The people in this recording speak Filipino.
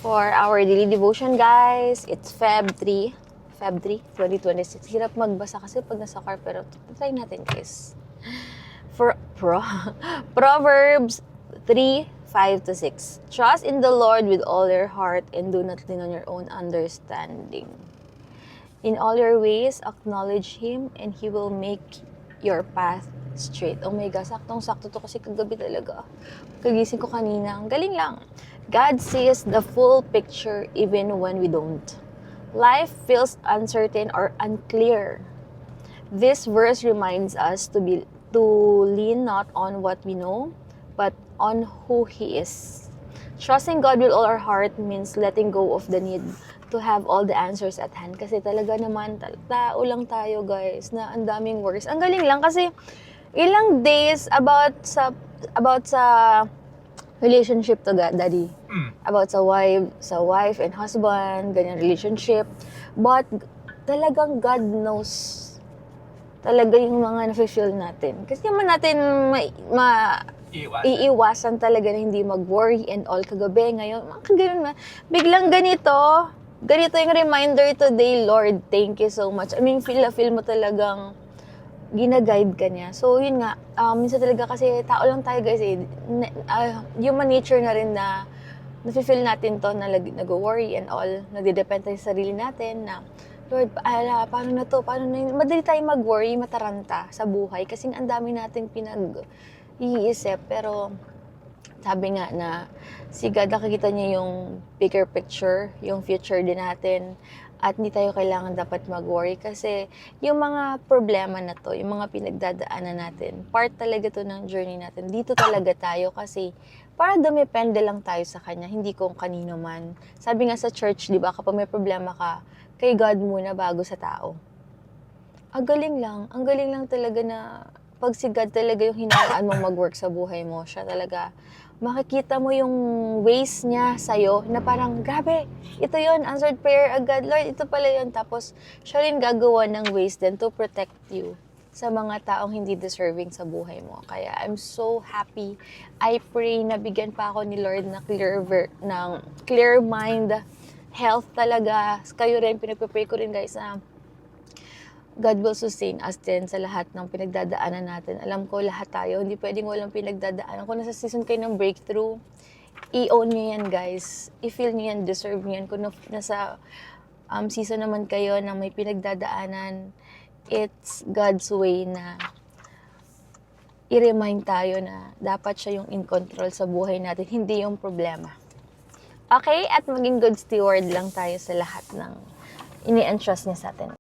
For our daily devotion, guys, it's Feb 3, 2026. Hirap magbasa kasi pag nasa car, pero try natin, guys. Proverbs 3:5-6. Trust in the Lord with all your heart and do not lean on your own understanding. In all your ways, acknowledge Him and He will make your path straight. Oh my God, saktong-sakto to kasi kagabi talaga. Kagising ko kanina, ang galing lang. God sees the full picture even when we don't. Life feels uncertain or unclear. This verse reminds us to lean not on what we know, but on who He is. Trusting God with all our heart means letting go of the need to have all the answers at hand. Kasi talaga naman, tao lang tayo, guys, na ang daming worries. Ang galing lang kasi ilang days about sa relationship to God, Daddy. About sa wife and husband, ganyan relationship. But talagang God knows talaga yung mga na-feel natin. Kasi naman natin iiwasan talaga na hindi mag-worry and all. Kagabi, ngayon, ganun na. Biglang ganito yung reminder today, Lord, thank you so much. I mean, feel mo talagang gina-guide ka niya. So, yun nga, minsan talaga kasi tao lang tayo, guys, human nature na rin na nafe-feel natin to na nag-worry and all, nagdidepend tayo sa sarili natin na, Lord, paano na to? Madali tayo mag-worry, mataranta sa buhay kasi ang dami nating pinag-iisip. Pero, sabi nga na si God, nakikita niya yung bigger picture, yung future din natin. At hindi tayo kailangan dapat mag-worry kasi yung mga problema na to, yung mga pinagdadaanan natin, part talaga to ng journey natin. Dito talaga tayo kasi para dumepende lang tayo sa Kanya, hindi kung kanino man. Sabi nga sa church, di ba, kapag may problema ka, kay God muna bago sa tao. Ang galing lang talaga na pag si God talaga yung hinayaan mong mag-work sa buhay mo, siya talaga, makikita mo yung ways niya sa'yo na parang, grabe, ito yon answered prayer agad. Lord, ito pala yun. Tapos, siya rin gagawa ng ways din to protect you sa mga taong hindi deserving sa buhay mo. Kaya, I'm so happy. I pray na bigyan pa ako ni Lord na clear mind, health talaga. Kayo rin, pinagpapray ko rin, guys, na God will sustain us din sa lahat ng pinagdadaanan natin. Alam ko, lahat tayo, hindi pwedeng walang pinagdadaanan. Kung nasa season kayo ng breakthrough, i-own nyo yan, guys. I-feel nyo yan, deserve nyo yan. Kung nasa season naman kayo na may pinagdadaanan, it's God's way na i-remind tayo na dapat siya yung in control sa buhay natin, hindi yung problema. Okay? At maging good steward lang tayo sa lahat ng ini-entrust niya sa atin.